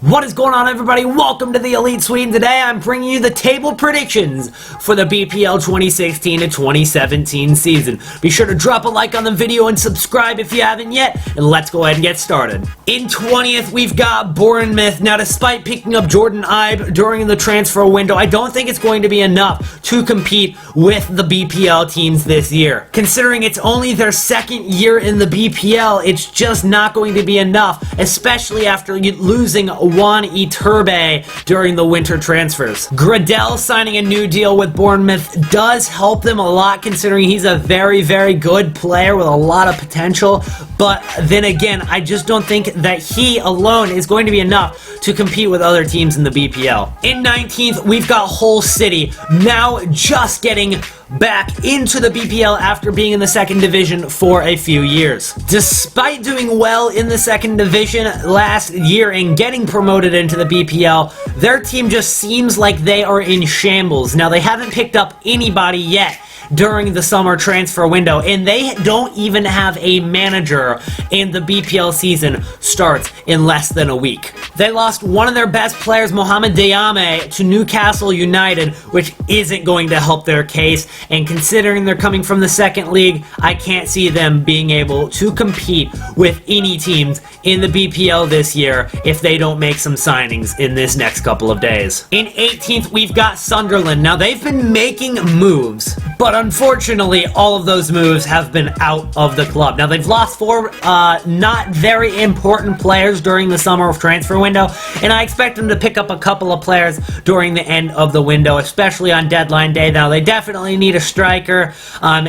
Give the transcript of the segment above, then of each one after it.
What is going on, everybody? Welcome to the Elite Suite. Today I'm bringing you the table predictions for the BPL 2016 to 2017 season. Be sure to drop a like on the video and subscribe if you haven't yet, and let's go ahead and get started. In 20th, we've got Bournemouth. Now, despite picking up Jordan Ibe during the transfer window, I don't think it's going to be enough to compete with the BPL teams this year. Considering it's only their second year in the BPL, it's just not going to be enough, especially after losing Juan Iturbe during the winter transfers. Gradel signing a new deal with Bournemouth does help them a lot, considering he's a very, very good player with a lot of potential, but then again, I just don't think that he alone is going to be enough to compete with other teams in the BPL. In 19th, we've got Hull City, now just getting back into the BPL after being in the second division for a few years. Despite doing well in the second division last year and getting promoted into the BPL, their team just seems like they are in shambles. Now, they haven't picked up anybody yet during the summer transfer window, and they don't even have a manager, and the BPL season starts in less than a week. They lost one of their best players, Mohamed Diame, to Newcastle United, which isn't going to help their case, and considering they're coming from the second league, I can't see them being able to compete with any teams in the BPL this year if they don't make some signings in this next couple of days. In 18th, we've got Sunderland. Now, they've been making moves, but unfortunately, all of those moves have been out of the club. Now, they've lost four not very important players during the summer transfer window, and I expect them to pick up a couple of players during the end of the window, especially on deadline day. Now, they definitely need a striker.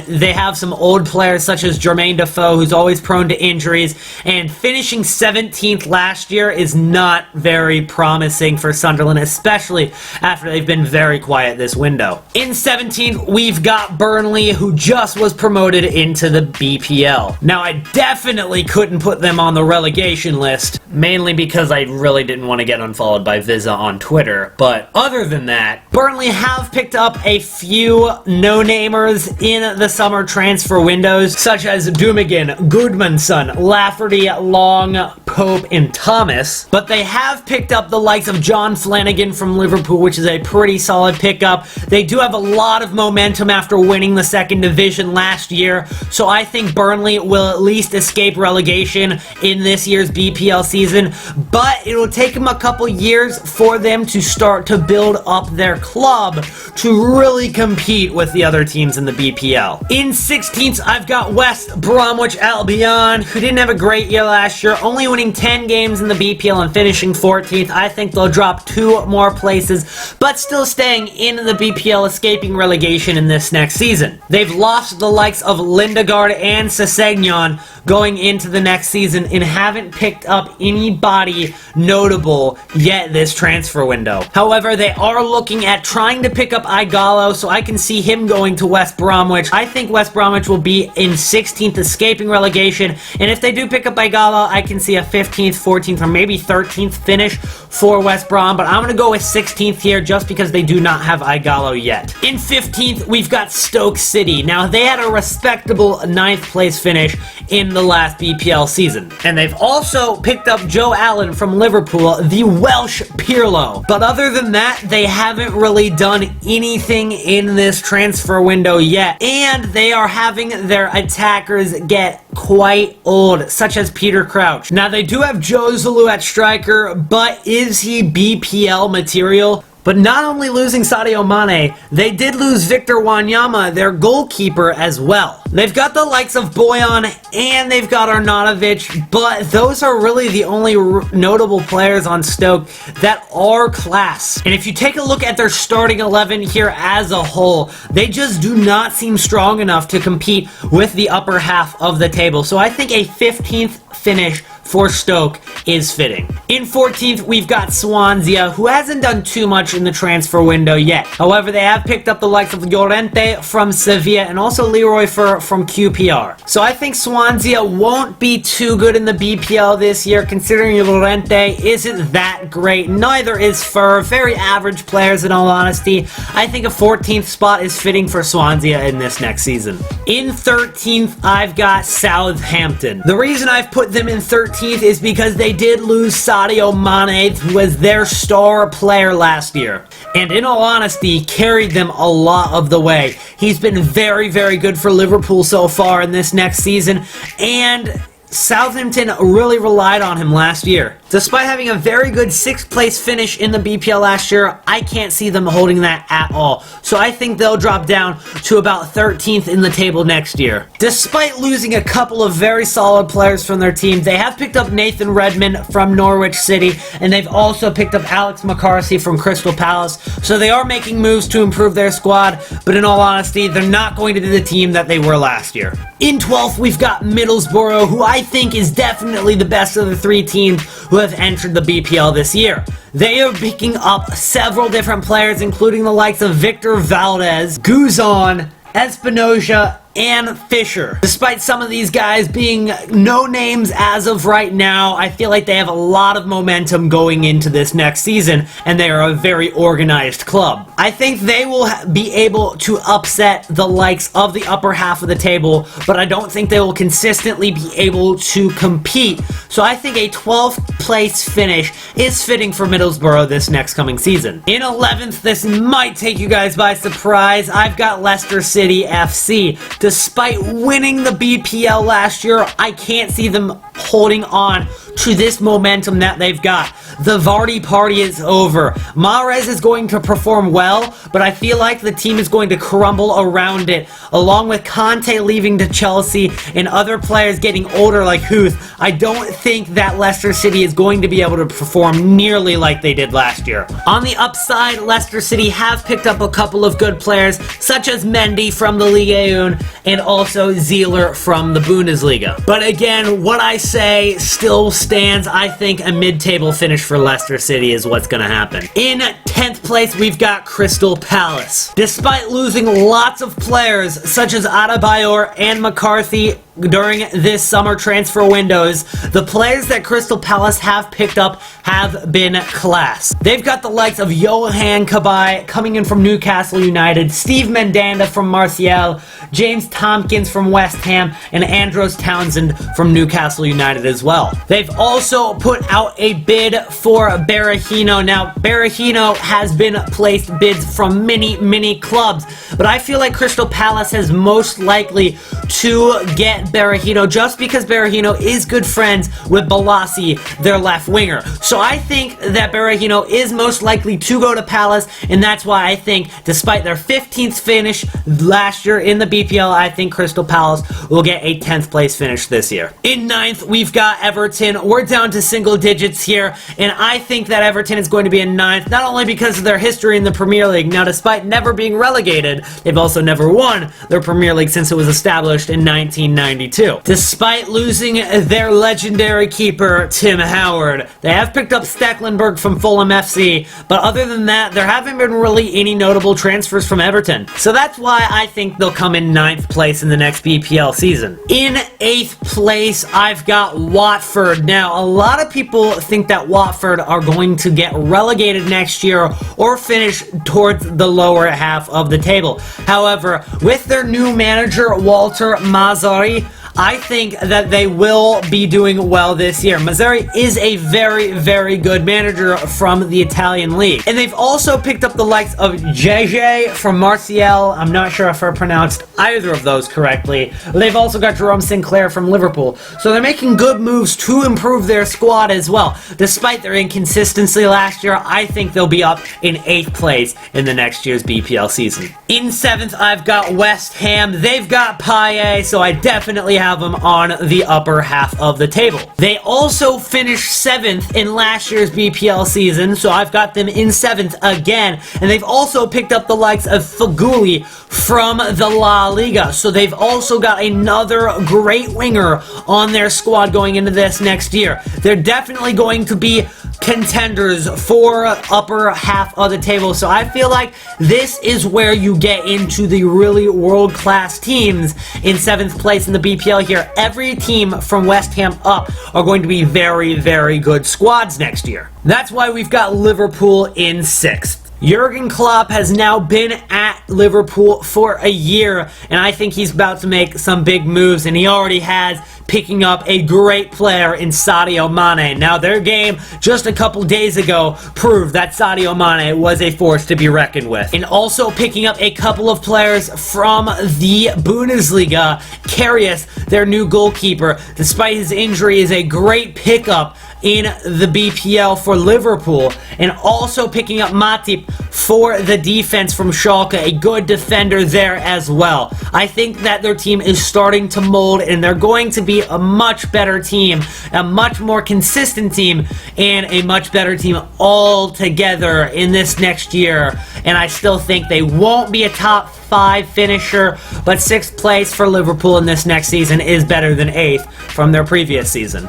They have some old players such as Jermaine Defoe, who's always prone to injuries, and finishing 17th last year is not very promising for Sunderland, especially after they've been very quiet this window. In 17th, we've got Burnley, who just was promoted into the BPL. Now, I definitely couldn't put them on the relegation list, mainly because I really didn't want to get unfollowed by Visa on Twitter, but other than that, Burnley have picked up a few no-namers in the summer transfer windows, such as Dumigan, Goodmanson, Lafferty, Long, Pope, and Thomas, but they have picked up the likes of John Flanagan from Liverpool, which is a pretty solid pickup. They do have a lot of momentum after winning the second division last year, so I think Burnley will at least escape relegation in this year's BPL season, but it will take them a couple years for them to start to build up their club to really compete with the other teams in the BPL. In 16th, I've got West Bromwich Albion, who didn't have a great year last year, only winning 10 games in the BPL and finishing 14th. I think they'll drop 2 more places, but still staying in the BPL, escaping relegation in this next season. They've lost the likes of Lindegaard and Sessegnon going into the next season and haven't picked up anybody notable yet this transfer window. However, they are looking at trying to pick up Igalo, so I can see him going to West Bromwich. I think West Bromwich will be in 16th, escaping relegation, and if they do pick up Igalo, I can see a 15th, 14th, or maybe 13th finish for West Brom, but I'm going to go with 16th here just because they do not have Igalo yet. In 15th, we've got Stoke City. Now, they had a respectable 9th place finish in the last BPL season, and they've also picked up Joe Allen from Liverpool, the Welsh Pirlo. But other than that, they haven't really done anything in this transfer window yet, and they are having their attackers get quite old, such as Peter Crouch. Now, they do have Joe Zulu at striker, but is he BPL material? But not only losing Sadio Mane, they did lose Victor Wanyama, their goalkeeper, as well. They've got the likes of Boyan and they've got Arnautovic, but those are really the only notable players on Stoke that are class. And if you take a look at their starting 11 here as a whole, they just do not seem strong enough to compete with the upper half of the table. So I think a 15th finish for Stoke is fitting. In 14th, we've got Swansea, who hasn't done too much in the transfer window yet. However, they have picked up the likes of Llorente from Sevilla and also Leroy Fer from QPR. So I think Swansea won't be too good in the BPL this year, considering Llorente isn't that great. Neither is Fer. Very average players, in all honesty. I think a 14th spot is fitting for Swansea in this next season. In 13th, I've got Southampton. The reason I've put them in 13th 13th is because they did lose Sadio Mane, who was their star player last year. And in all honesty, carried them a lot of the way. He's been very, very good for Liverpool so far in this next season, and Southampton really relied on him last year. Despite having a very good 6th place finish in the BPL last year, I can't see them holding that at all. So I think they'll drop down to about 13th in the table next year. Despite losing a couple of very solid players from their team, they have picked up Nathan Redmond from Norwich City, and they've also picked up Alex McCarthy from Crystal Palace. So they are making moves to improve their squad, but in all honesty, they're not going to be the team that they were last year. In 12th, we've got Middlesbrough, who I think is definitely the best of the 3 teams who have entered the BPL this year. They are picking up several different players, including the likes of Victor Valdez, Guzan, Espinoza, and Fisher. Despite some of these guys being no names as of right now, I feel like they have a lot of momentum going into this next season, and they are a very organized club. I think they will be able to upset the likes of the upper half of the table, but I don't think they will consistently be able to compete. So I think a 12th place finish is fitting for Middlesbrough this next coming season. In 11th, this might take you guys by surprise, I've got Leicester City FC. Despite winning the BPL last year, I can't see them holding on to this momentum that they've got. The Vardy party is over. Mahrez is going to perform well, but I feel like the team is going to crumble around it. Along with Conte leaving to Chelsea and other players getting older like Huth, I don't think that Leicester City is going to be able to perform nearly like they did last year. On the upside, Leicester City have picked up a couple of good players, such as Mendy from the Ligue 1 and also Zieler from the Bundesliga. But again, what I say still stands. I think a mid-table finish for Leicester City is what's going to happen. In 10th place, we've got Crystal Palace. Despite losing lots of players such as Adebayor and McCarthy during this summer transfer windows, the players that Crystal Palace have picked up have been class. They've got the likes of Johan Cabaye coming in from Newcastle United, Steve Mandanda from Marseille, James Tompkins from West Ham, and Andros Townsend from Newcastle United as well. They've also put out a bid for Berahino. Now, Berahino has been placed bids from many clubs, but I feel like Crystal Palace has most likely to get Berahino just because Berahino is good friends with Balassi, their left winger. So I think that Berahino is most likely to go to Palace, and that's why I think, despite their 15th finish last year in the BPL, I think Crystal Palace will get a 10th place finish this year. In 9th, we've got Everton. We're down to single digits here, and I think that Everton is going to be in 9th, not only because of their history in the Premier League. Now, despite never being relegated, they've also never won their Premier League since it was established in 1992. Despite losing their legendary keeper, Tim Howard, they have picked up Stecklenburg from Fulham FC, but other than that, there haven't been really any notable transfers from Everton. So that's why I think they'll come in 9th place in the next BPL season. In 8th place, I've got Watford. Now, a lot of people think that Watford are going to get relegated next year or finish towards the lower half of the table. However, with their new manager, Walter Mazzarri, I think that they will be doing well this year. Mazzarri is a very good manager from the Italian league. And they've also picked up the likes of JJ from Marseille. I'm not sure if I pronounced either of those correctly. They've also got Jerome Sinclair from Liverpool. So they're making good moves to improve their squad as well. Despite their inconsistency last year, I think they'll be up in 8th place in the next year's BPL season. In 7th, I've got West Ham. They've got Payet, so I definitely have them on the upper half of the table. They also finished 7th in last year's BPL season, so I've got them in 7th again, and they've also picked up the likes of Faguli from the La Liga, so they've also got another great winger on their squad going into this next year. They're definitely going to be contenders for upper half of the table, so I feel like this is where you get into the really world-class teams in 7th place in the BPL here. Every team from West Ham up are going to be very good squads next year. That's why we've got Liverpool in 6th. Jurgen Klopp has now been at Liverpool for a year, and I think he's about to make some big moves, and he already has, picking up a great player in Sadio Mane. Now, their game just a couple days ago proved that Sadio Mane was a force to be reckoned with. And also picking up a couple of players from the Bundesliga. Karius, their new goalkeeper, despite his injury, is a great pickup in the BPL for Liverpool. And also picking up Matip for the defense from Schalke, a good defender there as well. I think that their team is starting to mold, and they're going to be a much better team, a much more consistent team, and a much better team altogether in this next year. And I still think they won't be a top 5 finisher, but 6th place for Liverpool in this next season is better than 8th from their previous season.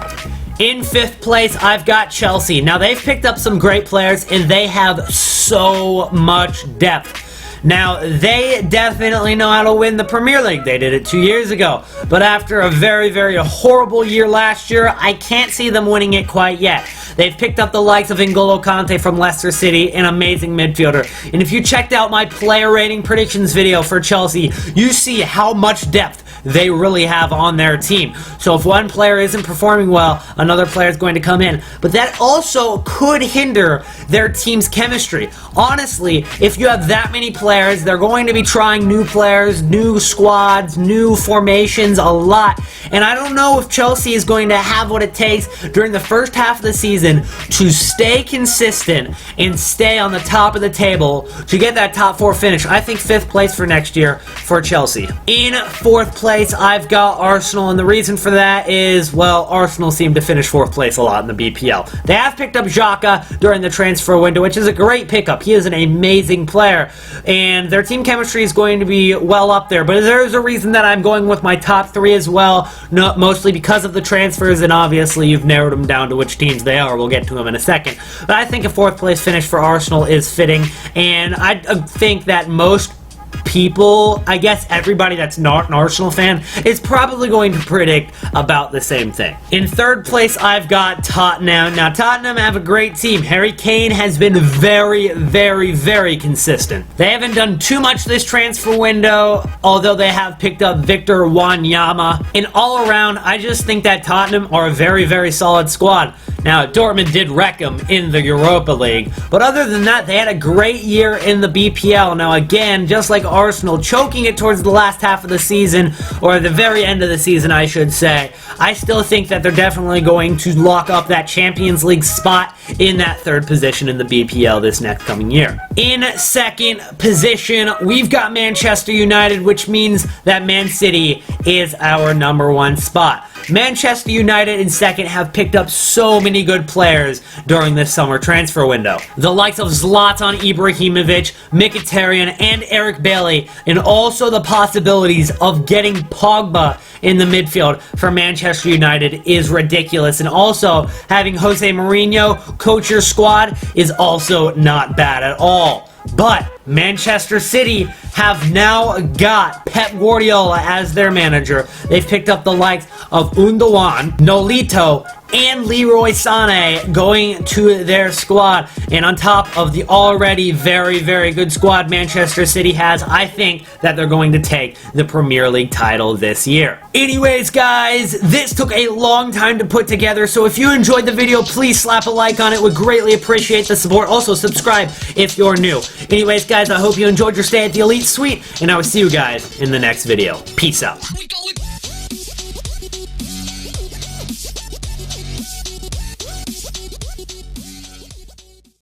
In 5th place, I've got Chelsea. Now, they've picked up some great players, and they have so much depth. Now, they definitely know how to win the Premier League. They did it 2 years ago. But after a very, very horrible year last year, I can't see them winning it quite yet. They've picked up the likes of N'Golo Kante from Leicester City, an amazing midfielder. And if you checked out my player rating predictions video for Chelsea, you see how much depth they really have on their team. So if one player isn't performing well, another player is going to come in. But that also could hinder their team's chemistry. Honestly, if you have that many players, they're going to be trying new players, new squads, new formations, a lot. And I don't know if Chelsea is going to have what it takes during the first half of the season to stay consistent and stay on the top of the table to get that top 4 finish. I think 5th place for next year for Chelsea. In 4th place, I've got Arsenal, and the reason for that is, well, Arsenal seem to finish 4th place a lot in the BPL. They have picked up Xhaka during the transfer window, which is a great pickup. He is an amazing player, and their team chemistry is going to be well up there, but there's a reason that I'm going with my top 3 as well, mostly because of the transfers, and obviously you've narrowed them down to which teams they are. We'll get to them in a second. But I think a 4th place finish for Arsenal is fitting, and I think that most people, I guess everybody that's not an Arsenal fan, is probably going to predict about the same thing. In 3rd place, I've got Tottenham. Now, Tottenham have a great team. Harry Kane has been very, very, very consistent. They haven't done too much this transfer window, although they have picked up Victor Wanyama. And all around, I just think that Tottenham are a very, very solid squad. Now, Dortmund did wreck them in the Europa League, but other than that, they had a great year in the BPL. Now, again, just like Arsenal, choking it towards the last half of the season, or the very end of the season, I should say, I still think that they're definitely going to lock up that Champions League spot in that 3rd position in the BPL this next coming year. In 2nd position, we've got Manchester United, which means that Man City is our number 1 spot. Manchester United in 2nd have picked up so many good players during this summer transfer window. The likes of Zlatan Ibrahimovic, Mkhitaryan, and Eric Bailly, and also the possibilities of getting Pogba in the midfield for Manchester United is ridiculous. And also, having Jose Mourinho coach your squad is also not bad at all. But Manchester City have now got Pep Guardiola as their manager. They've picked up the likes of Gundogan, Nolito, and Leroy Sané going to their squad. And on top of the already very, very good squad Manchester City has, I think that they're going to take the Premier League title this year. Anyways, guys, this took a long time to put together, so if you enjoyed the video, please slap a like on it. Would greatly appreciate the support. Also, subscribe if you're new. Anyways, guys, I hope you enjoyed your stay at the Elite Suite, and I will see you guys in the next video. Peace out.